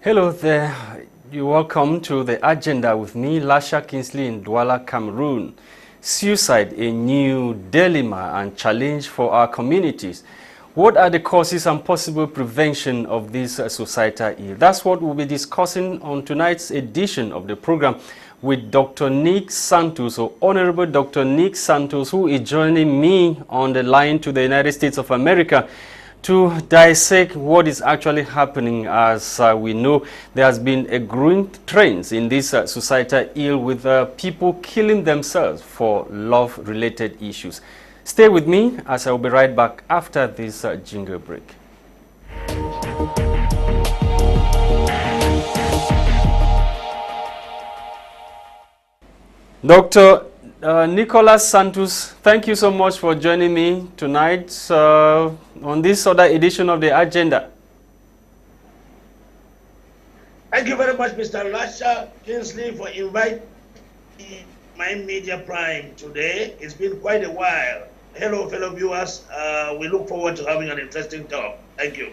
Hello there. You're welcome to the agenda with me, LASHA Kingsley in Douala, Cameroon. Suicide, a new dilemma and challenge for our communities. What are the causes and possible prevention of this societal ill? That's what we'll be discussing on tonight's edition of the program with Dr. Nick Santos, or Honorable Dr. Nick Santos, who is joining me on the line to the United States of America to dissect what is actually happening. As we know, there has been a growing trend in this societal ill with people killing themselves for love-related issues. Stay with me as I will be right back after this jingle break. Dr. Nicolas Santos, thank you so much for joining me tonight on this other edition of the agenda. Thank you very much, Mr. LASHA Kingsley, for inviting my media prime today. It's been quite a while. Hello, fellow viewers. We look forward to having an interesting talk. Thank you.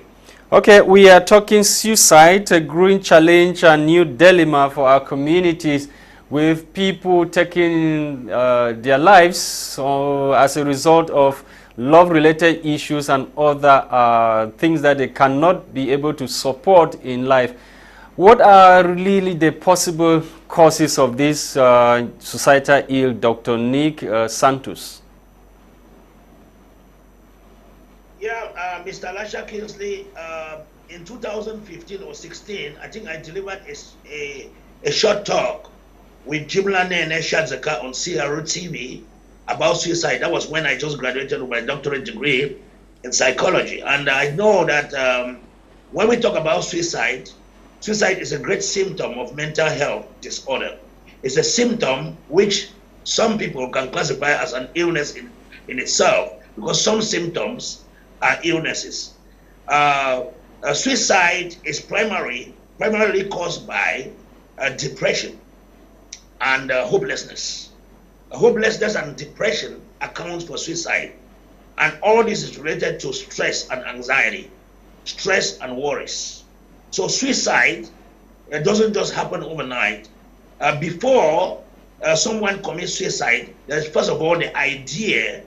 Okay, we are talking suicide, a growing challenge and new dilemma for our communities, with people taking their lives as a result of love-related issues and other things that they cannot be able to support in life. What are really the possible causes of this societal ill, Dr. Nick Santos? Yeah, Mr. LASHA Kingsley, in 2015 or 16, I think I delivered a short talk with Jimla Nene Shadzaka on CRO TV about suicide. That was when I just graduated with my doctorate degree in psychology. And I know that when we talk about suicide, suicide is a great symptom of mental health disorder. It's a symptom which some people can classify as an illness in itself, because some symptoms are illnesses. Suicide is primarily caused by depression and hopelessness. Hopelessness and depression accounts for suicide. And all this is related to stress and anxiety, stress and worries. So suicide doesn't just happen overnight. Before someone commits suicide, there's first of all the idea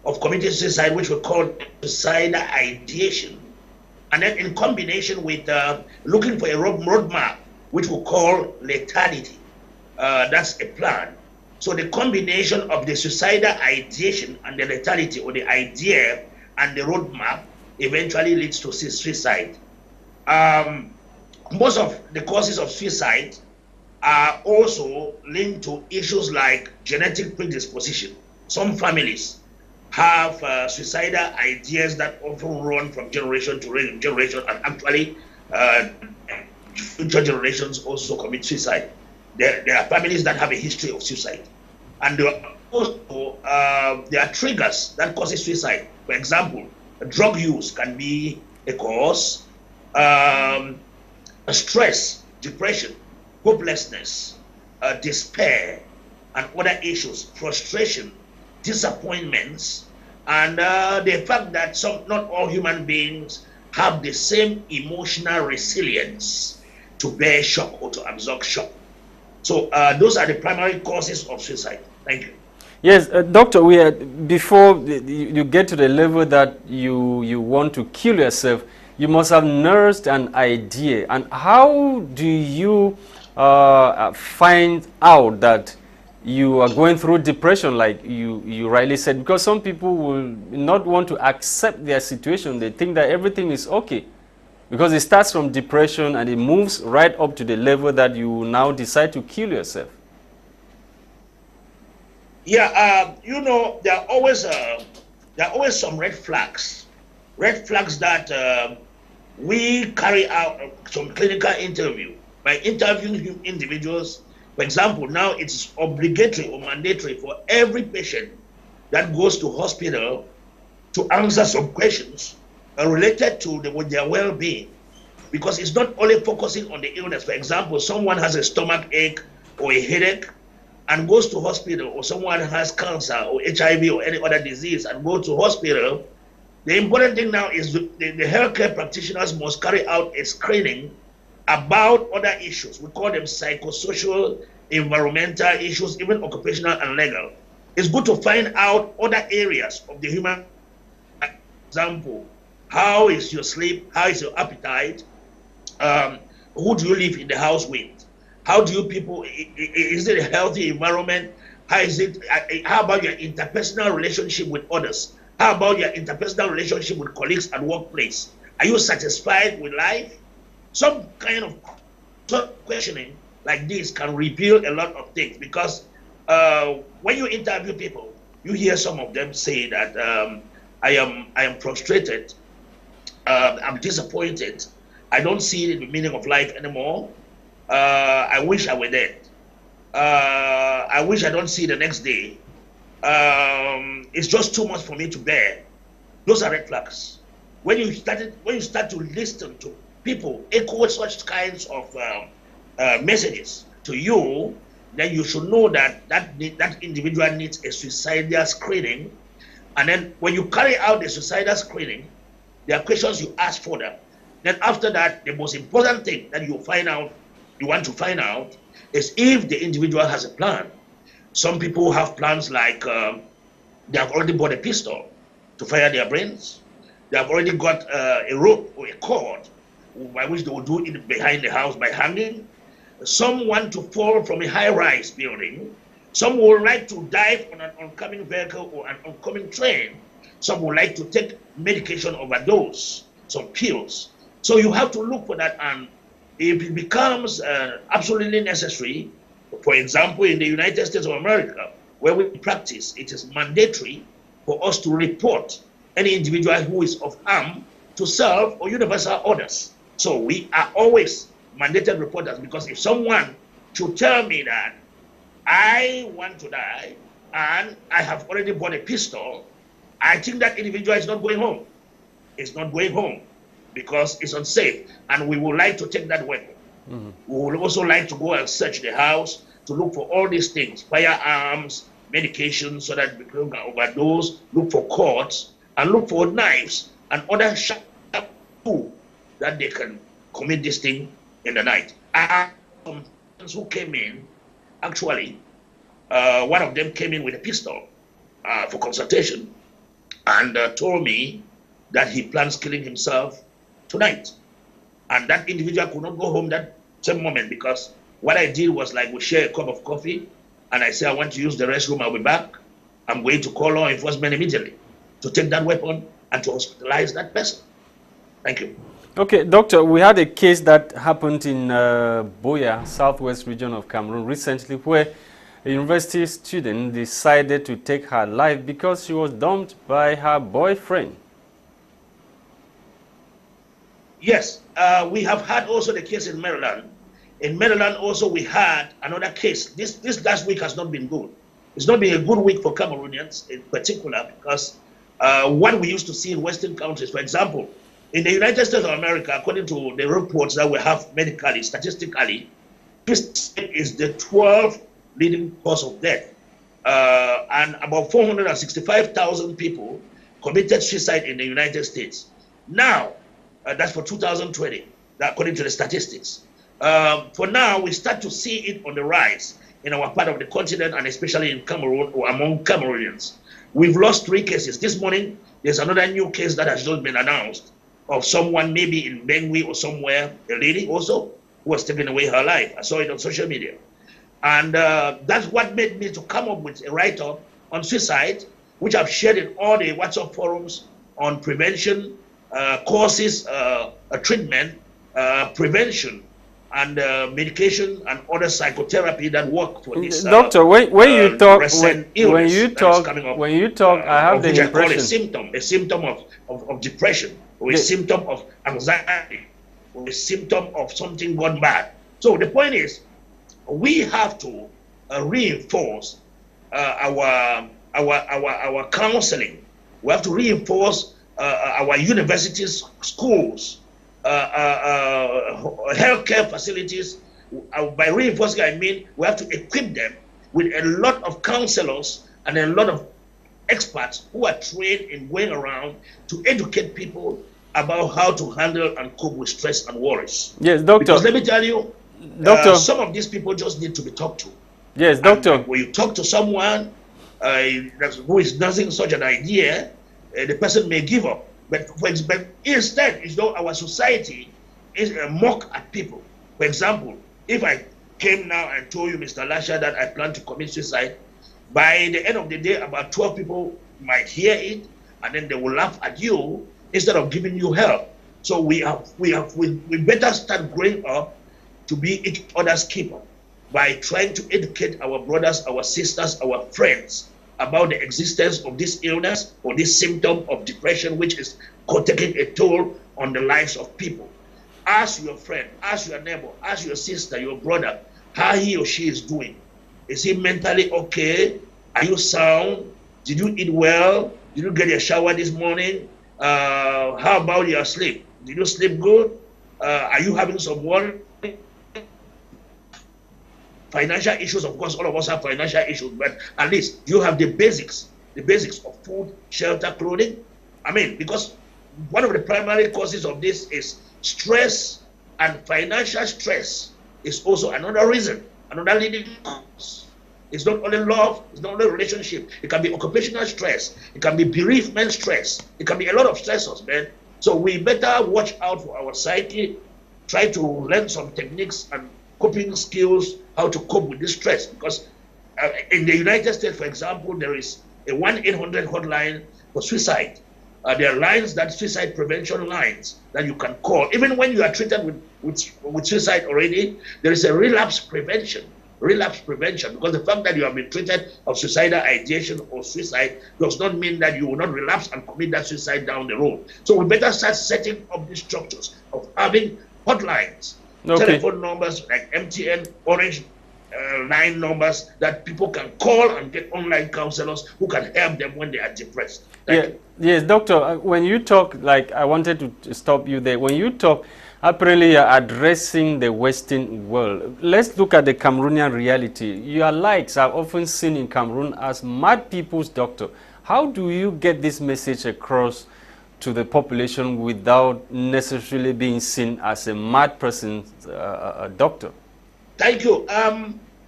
of committing suicide, which we call suicidal ideation. And then in combination with looking for a roadmap, which we call lethality. That's a plan. So the combination of the suicidal ideation and the lethality, or the idea and the roadmap, eventually leads to suicide. Most of the causes of suicide are also linked to issues like genetic predisposition. Some families have suicidal ideas that often run from generation to generation, and actually future generations also commit suicide. There are families that have a history of suicide. And there are triggers that causes suicide. For example, drug use can be a cause. Stress, depression, hopelessness, despair, and other issues, frustration, disappointments, and the fact that not all human beings have the same emotional resilience to bear shock or to absorb shock. So those are the primary causes of suicide. Thank you. Yes, doctor, before you get to the level that you want to kill yourself, you must have nursed an idea. And how do you find out that you are going through depression, like you rightly said? Because some people will not want to accept their situation. They think that everything is okay, because it starts from depression and it moves right up to the level that you now decide to kill yourself. Yeah, there are always some red flags that we carry out some clinical interview by interviewing individuals. For example, now it's obligatory or mandatory for every patient that goes to hospital to answer some questions related to their well-being, because it's not only focusing on the illness. For example, someone has a stomach ache or a headache and goes to hospital, or someone has cancer or HIV or any other disease and goes to hospital. The important thing now is the healthcare practitioners must carry out a screening about other issues. We call them psychosocial, environmental issues, even occupational and legal. It's good to find out other areas of the human. For example, how is your sleep? How is your appetite? Who do you live in the house with? How do you people? Is it a healthy environment? How is it? How about your interpersonal relationship with others? How about your interpersonal relationship with colleagues at workplace? Are you satisfied with life? Some kind of questioning like this can reveal a lot of things, because when you interview people, you hear some of them say that I am frustrated, I'm disappointed, I don't see the meaning of life anymore. I wish I were dead. I wish I don't see the next day. It's just too much for me to bear. Those are red flags. When you start to listen to people echo such kinds of messages to you, then you should know that that individual needs a suicidal screening. And then when you carry out the suicidal screening, there are questions you ask for them. Then after that, the most important thing that you want to find out is if the individual has a plan. Some people have plans like they have already bought a pistol to fire their brains. They have already got a rope or a cord by which they will do it behind the house by hanging. Some want to fall from a high-rise building. Some would like to dive on an oncoming vehicle or an oncoming train. Some would like to take medication overdose, some pills. So you have to look for that, and if it becomes absolutely necessary, for example, in the United States of America, where we practice, it is mandatory for us to report any individual who is of harm to self or universal others. So we are always mandated reporters, because if someone should tell me that I want to die and I have already bought a pistol, I think that individual is not going home. It's not going home because it's unsafe, and we would like to take that weapon. Mm-hmm. We would also like to go and search the house to look for all these things, firearms, medication, so that we can overdose, look for cords, and look for knives and other sharp tools that they can commit this thing in the night. Some friends who came in, actually, one of them came in with a pistol for consultation, and told me that he plans killing himself tonight. And that individual could not go home that same moment, because what I did was like we share a cup of coffee, and I say I want to use the restroom, I'll be back. I'm going to call law enforcement immediately to take that weapon and to hospitalize that person. Thank you. Okay, doctor, we had a case that happened in Boya, southwest region of Cameroon recently, where a university student decided to take her life because she was dumped by her boyfriend. Yes, we have had also the case in Maryland. In Maryland also we had another case. This last week has not been good. It's not been a good week for Cameroonians in particular, because what we used to see in Western countries, for example, in the United States of America, according to the reports that we have medically, statistically, suicide is the 12th leading cause of death. And about 465,000 people committed suicide in the United States. Now, that's for 2020, according to the statistics. For now, we start to see it on the rise in our part of the continent, and especially in Cameroon or among Cameroonians. We've lost 3 cases. This morning, there's another new case that has just been announced of someone maybe in Bengui or somewhere, a lady also, who was taking away her life. I saw it on social media. And that's what made me to come up with a write-up on suicide, which I've shared in all the WhatsApp forums on prevention, causes, treatment, prevention, and medication and other psychopsychotherapy that work for this. Doctor, when you talk, I have the impression. A symptom of depression, or a symptom of anxiety, or a symptom of something gone bad. So the point is, we have to reinforce our counseling. We have to reinforce our universities, schools, healthcare facilities. By reinforcing, I mean we have to equip them with a lot of counselors and a lot of experts who are trained in going around to educate people about how to handle and cope with stress and worries. Yes, doctor. Because let me tell you, doctor, some of these people just need to be talked to. Yes, doctor. And when you talk to someone who is nursing such an idea, the person may give up. But instead, our society is mock at people. For example, if I came now and told you, Mr. LASHA, that I plan to commit suicide, by the end of the day, about 12 people might hear it, and then they will laugh at you instead of giving you help. So we better start growing up to be each other's keeper by trying to educate our brothers, our sisters, our friends about the existence of this illness or this symptom of depression, which is taking a toll on the lives of people. Ask your friend, ask your neighbor, ask your sister, your brother, how he or she is doing. Is he mentally okay? Are you sound? Did you eat well? Did you get a shower this morning? How about your sleep? Did you sleep good? Are you having some worry? Financial issues, of course, all of us have financial issues, but at least you have the basics of food, shelter, clothing. I mean, because one of the primary causes of this is stress, and financial stress is also another reason, another leading cause. It's not only love, it's not only relationship. It can be occupational stress. It can be bereavement stress. It can be a lot of stressors, man. So we better watch out for our psyche, try to learn some techniques and coping skills, how to cope with this stress. Because in the United States, for example, there is a 1-800 hotline for suicide. There are lines, that suicide prevention lines that you can call. Even when you are treated with suicide already, there is a relapse prevention, because the fact that you have been treated of suicidal ideation or suicide does not mean that you will not relapse and commit that suicide down the road. So we better start setting up these structures of having hotlines, telephone numbers like MTN, Orange line numbers that people can call and get online counselors who can help them when they are depressed. Yes, doctor, when you talk, like I wanted to stop you there. When you talk, apparently you're addressing the Western world. Let's look at the Cameroonian reality. Your likes are often seen in Cameroon as mad people's doctor. How do you get this message across to the population without necessarily being seen as a mad person's doctor? Thank you.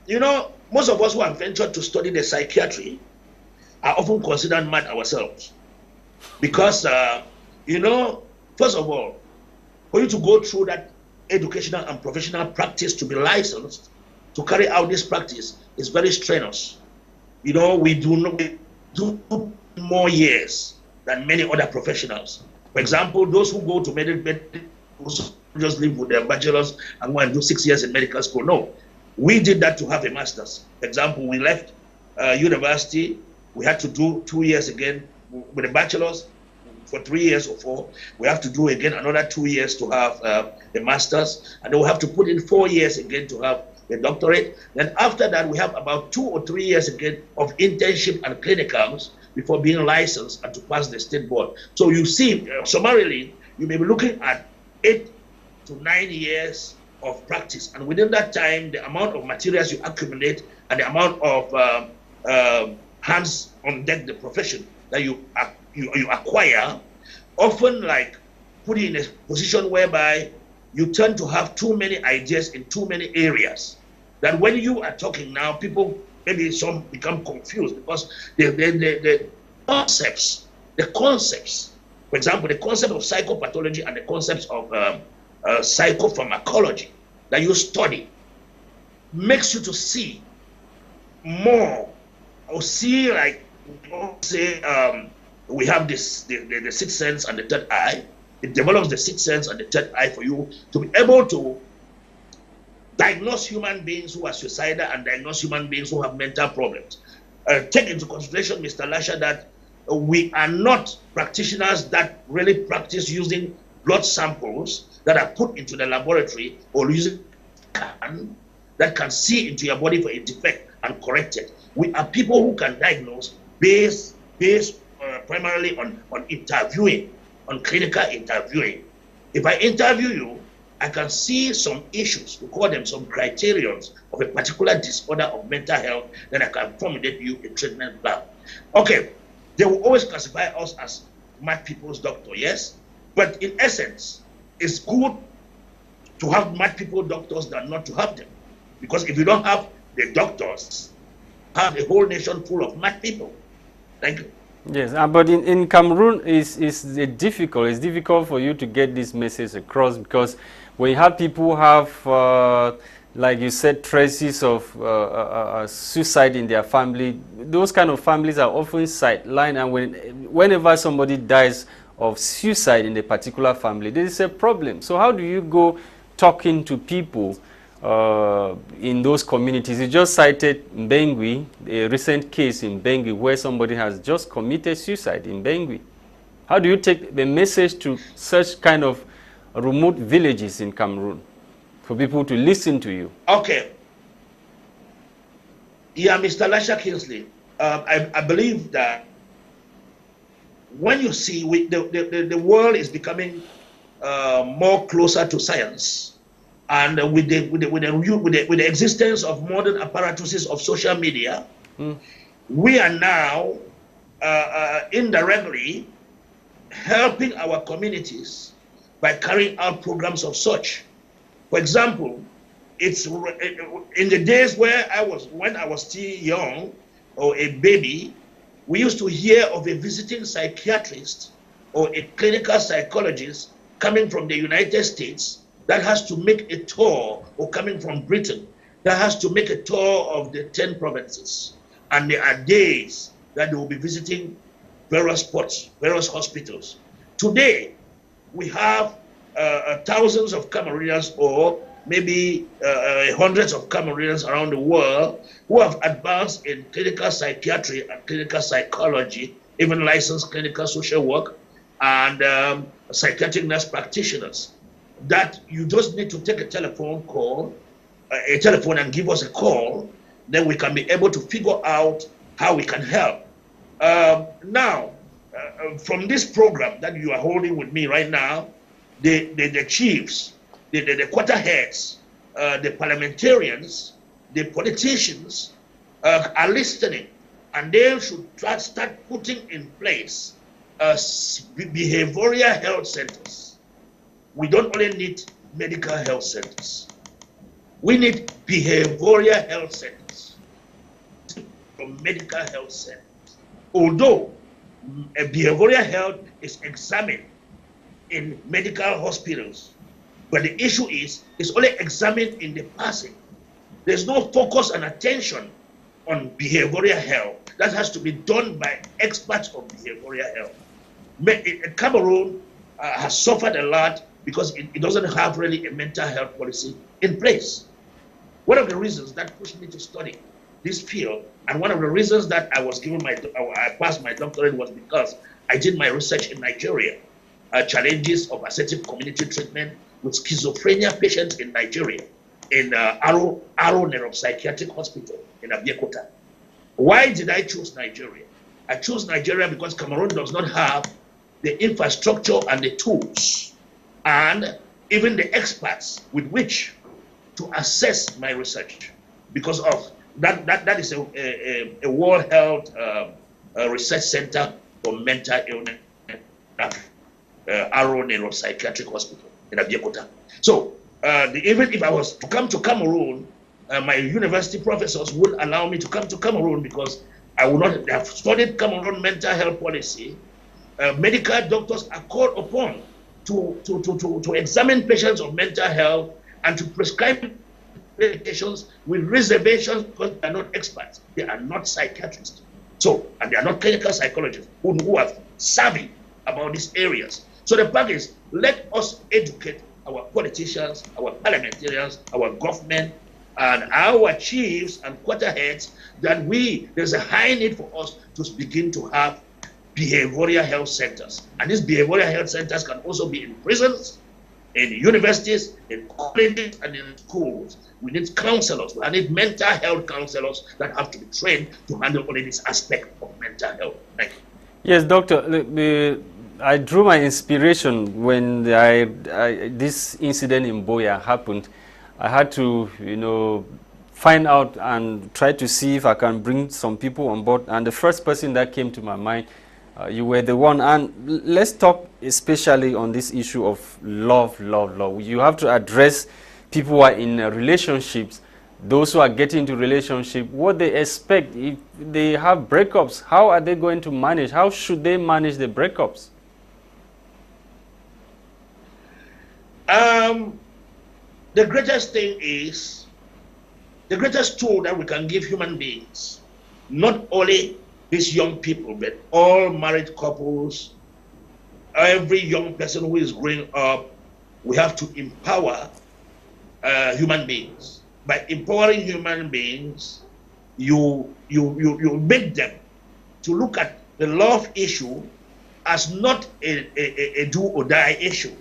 You know, most of us who have ventured to study the psychiatry are often considered mad ourselves. Because, you know, first of all, for you to go through that educational and professional practice to be licensed, to carry out this practice is very strenuous. You know, we do more years than many other professionals. For example, those who go to medical just live with their bachelors and go and do 6 years in medical school. No, we did that to have a master's. For example, we left university, we had to do 2 years again with a bachelor's for 3 years or 4. We have to do again another 2 years to have a master's, and then we have to put in 4 years again to have a doctorate. Then after that, we have about 2 or 3 years again of internship and clinicals before being licensed and to pass the state board. So you see, summarily, you may be looking at 8 to 9 years of practice, and within that time, the amount of materials you accumulate and the amount of hands on deck, the profession that you acquire, often like put you in a position whereby you tend to have too many ideas in too many areas. That when you are talking now, people, maybe some become confused because the concepts, for example, the concept of psychopathology and the concepts of psychopharmacology that you study makes you to see more, or see, like, say, we have this the sixth sense and the third eye. It develops the sixth sense and the third eye for you to be able to diagnose human beings who are suicidal and diagnose human beings who have mental problems. Take into consideration, Mr. LASHA, that we are not practitioners that really practice using blood samples that are put into the laboratory or using scan that can see into your body for a defect and correct it. We are people who can diagnose based primarily on interviewing, on clinical interviewing. If I interview you, I can see some issues, we call them some criterions of a particular disorder of mental health, then I can formulate you a treatment plan. Okay, they will always classify us as mad people's doctor, yes? But in essence, it's good to have mad people doctors than not to have them. Because if you don't have the doctors, have a whole nation full of mad people. Thank you. Yes, but in Cameroon, it's difficult. It's difficult for you to get this message across because when you have people who have, like you said, traces of suicide in their family, those kind of families are often sidelined. And whenever somebody dies of suicide in a particular family, there is a problem. So how do you go talking to people in those communities? You just cited Mbengui, a recent case in Mbengui where somebody has just committed suicide in Mbengui. How do you take the message to such kind of remote villages in Cameroon for people to listen to you? Okay. Yeah, Mr. LASHA Kingsley, I believe that when you see the world is becoming more closer to science, and with the existence of modern apparatuses of social media, we are now indirectly helping our communities by carrying out programs of such. For example, it's in the days when I was still young or a baby, we used to hear of a visiting psychiatrist or a clinical psychologist coming from the United States that has to make a tour, or coming from Britain, that has to make a tour of the 10 provinces. And there are days that they will be visiting various spots, various hospitals. Today, we have thousands of Cameroonians, or maybe hundreds of Cameroonians around the world who have advanced in clinical psychiatry and clinical psychology, even licensed clinical social work, and psychiatric nurse practitioners, that you just need to take a telephone and give us a call, then we can be able to figure out how we can help. Now, from this program that you are holding with me right now, the chiefs, the quarter heads, the parliamentarians, the politicians are listening, and they should start putting in place behavioral health centers. We don't only need medical health centers. We need behavioral health centers from medical health centers. Although behavioral health is examined in medical hospitals, but the issue is it's only examined in the passing. There's no focus and attention on behavioral health. That has to be done by experts on behavioral health. Cameroon has suffered a lot because it doesn't have really a mental health policy in place. One of the reasons that pushed me to study this field, and one of the reasons that I passed my doctorate, was because I did my research in Nigeria, challenges of assertive community treatment with schizophrenia patients in Nigeria, in Arrow Neuropsychiatric Hospital in Abeokuta. Why did I choose Nigeria? I chose Nigeria because Cameroon does not have the infrastructure and the tools and even the experts with which to assess my research, because of that is a World Health Research Center for Mental Illness, Arrow Neuropsychiatric Hospital in Abeokuta. So even if I was to come to Cameroon, my university professors wouldn't allow me to come to Cameroon because I would not have studied Cameroon mental health policy. Medical doctors are called upon to examine patients of mental health and to prescribe medications with reservations because they are not experts. They are not psychiatrists. So, and they are not clinical psychologists who are savvy about these areas. So the fact is, let us educate our politicians, our parliamentarians, our government, and our chiefs and quarter heads that there's a high need for us to begin to have behavioral health centers. And these behavioral health centers can also be in prisons, in universities, in colleges, and in schools. We need counselors. We need mental health counselors that have to be trained to handle only this aspect of mental health. Thank you. Yes, Doctor. I drew my inspiration when this incident in Boya happened. I had to, find out and try to see if I can bring some people on board. And the first person that came to my mind You were the one, and let's talk especially on this issue of love, love, love. You have to address people who are in relationships, those who are getting into relationship, what they expect if they have breakups. How are they going to manage? How should they manage the breakups? The greatest thing is, the greatest tool that we can give human beings, not only these young people, but all married couples, every young person who is growing up, we have to empower human beings. By empowering human beings, you make them to look at the love issue as not a do or die issue.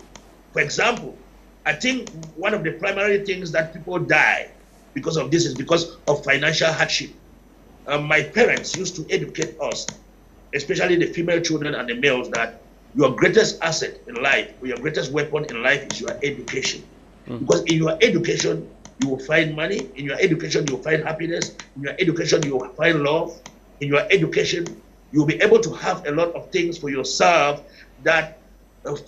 For example, I think one of the primary things that people die because of this is because of financial hardship. My parents used to educate us, especially the female children and the males, that your greatest asset in life, or your greatest weapon in life, is your education. Because in your education, you will find money. In your education, you will find happiness. In your education, you will find love. In your education, you will be able to have a lot of things for yourself that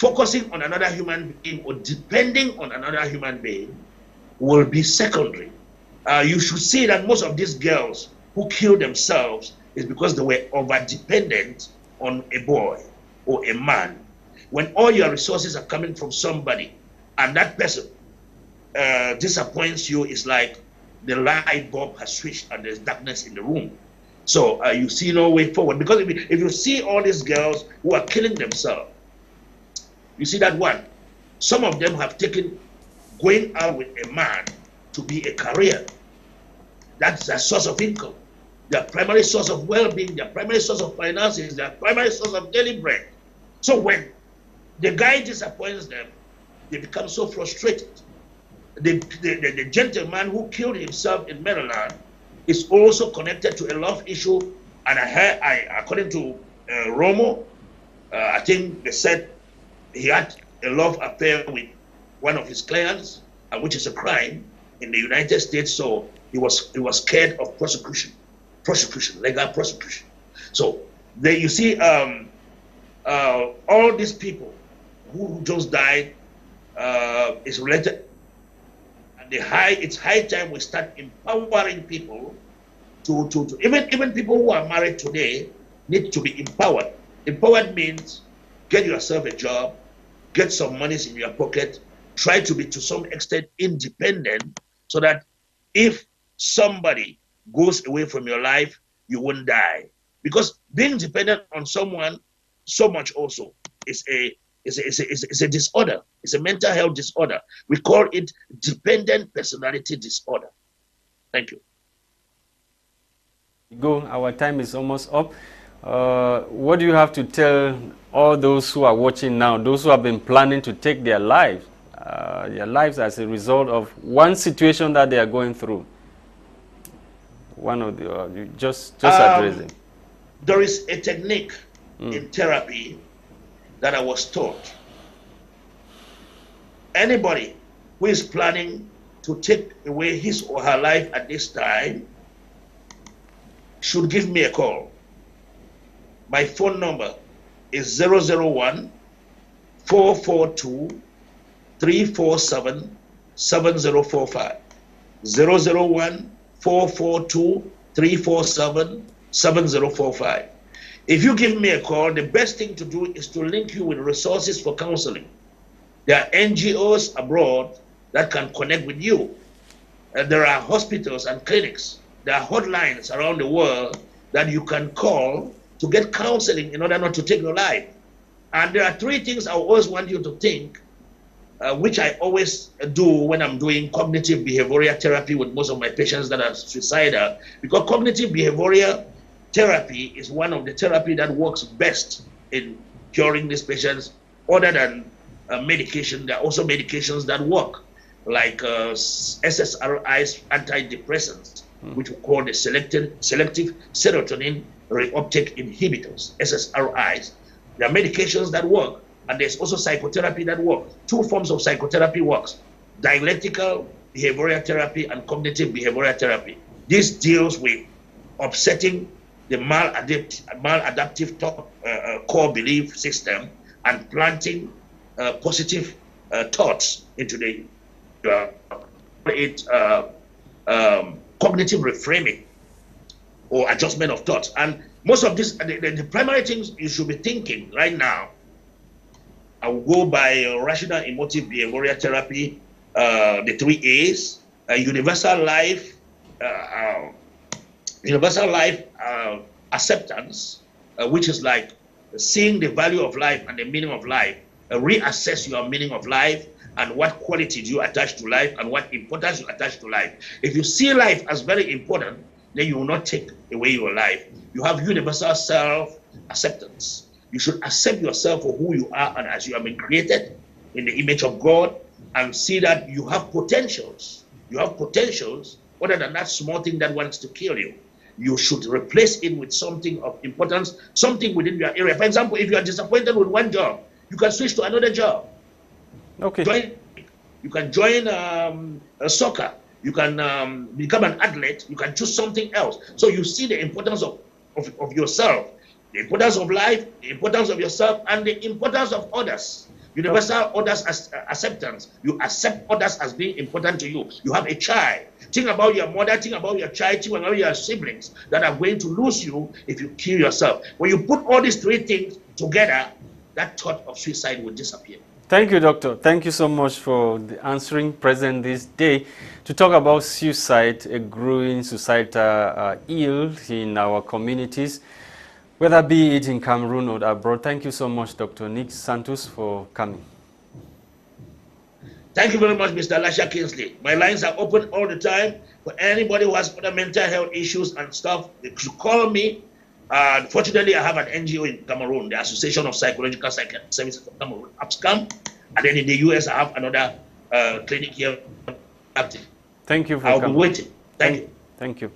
focusing on another human being or depending on another human being will be secondary. You should see that most of these girls who kill themselves is because they were over-dependent on a boy or a man. When all your resources are coming from somebody and that person disappoints you, it's like the light bulb has switched and there's darkness in the room. So you see no way forward. Because if you see all these girls who are killing themselves, you see that one, some of them have taken going out with a man to be a career. That's a source of income. Their primary source of well-being, their primary source of finances, their primary source of daily bread. So when the guy disappoints them, they become so frustrated. The gentleman who killed himself in Maryland is also connected to a love issue. And according to Romo, I think they said he had a love affair with one of his clients, which is a crime in the United States. So he was scared of prosecution, legal prosecution. So there you see all these people who just died is related. And it's high time we start empowering people to even people who are married today need to be empowered. Empowered means get yourself a job, get some monies in your pocket, try to be to some extent independent so that if somebody goes away from your life, you won't die. Because being dependent on someone so much also is a disorder. It's a mental health disorder. We call it dependent personality disorder. Thank you. Our time is almost up. What do you have to tell all those who are watching now, those who have been planning to take their lives as a result of one situation that they are going through? One of the just address it. There is a technique in therapy that I was taught. Anybody who is planning to take away his or her life at this time should give me a call. My phone number is 001 442 347 7045. 001 442 347 7045. If you give me a call, the best thing to do is to link you with resources for counseling. There are NGOs abroad that can connect with you. There are hospitals and clinics. There are hotlines around the world that you can call to get counseling in order not to take your life. And there are three things I always want you to think, which I always do when I'm doing cognitive behavioral therapy with most of my patients that are suicidal, because cognitive behavioral therapy is one of the therapy that works best in curing these patients. Other than medication, there are also medications that work, like SSRIs, antidepressants, which we call the selective serotonin reuptake inhibitors, SSRIs. There are medications that work, and there's also psychotherapy that works. Two forms of psychotherapy works: dialectical behavioral therapy and cognitive behavioral therapy. This deals with upsetting the maladaptive core belief system and planting positive thoughts into the cognitive reframing or adjustment of thoughts. And most of this, the primary things you should be thinking right now, I will go by rational emotive behavioral therapy, the 3 A's, universal life acceptance, which is like seeing the value of life and the meaning of life, reassess your meaning of life and what quality do you attach to life and what importance you attach to life. If you see life as very important, then you will not take away your life. You have universal self-acceptance. You should accept yourself for who you are and as you have been created in the image of God, and see that you have potentials. You have potentials other than that small thing that wants to kill you. You should replace it with something of importance, something within your area. For example, if you are disappointed with one job, you can switch to another job. Okay. You can join soccer. You can become an athlete. You can choose something else. So you see the importance of yourself, the importance of life, the importance of yourself, and the importance of others. Universal others acceptance. You accept others as being important to you. You have a child. Think about your mother, think about your child, think about your siblings that are going to lose you if you kill yourself. When you put all these 3 things together, that thought of suicide will disappear. Thank you, Doctor. Thank you so much for the answering present this day to talk about suicide, a growing societal ill in our communities, whether be it in Cameroon or abroad. Thank you so much, Dr. Nick Santos, for coming. Thank you very much, Mr. LASHA Kingsley. My lines are open all the time for anybody who has other mental health issues and stuff. They should call me. Fortunately, I have an NGO in Cameroon, the Association of Psychological Services of Cameroon, APSCAM. And then in the US, I have another clinic here active. Thank you for coming. coming. I'll be waiting. Thank you. Thank you.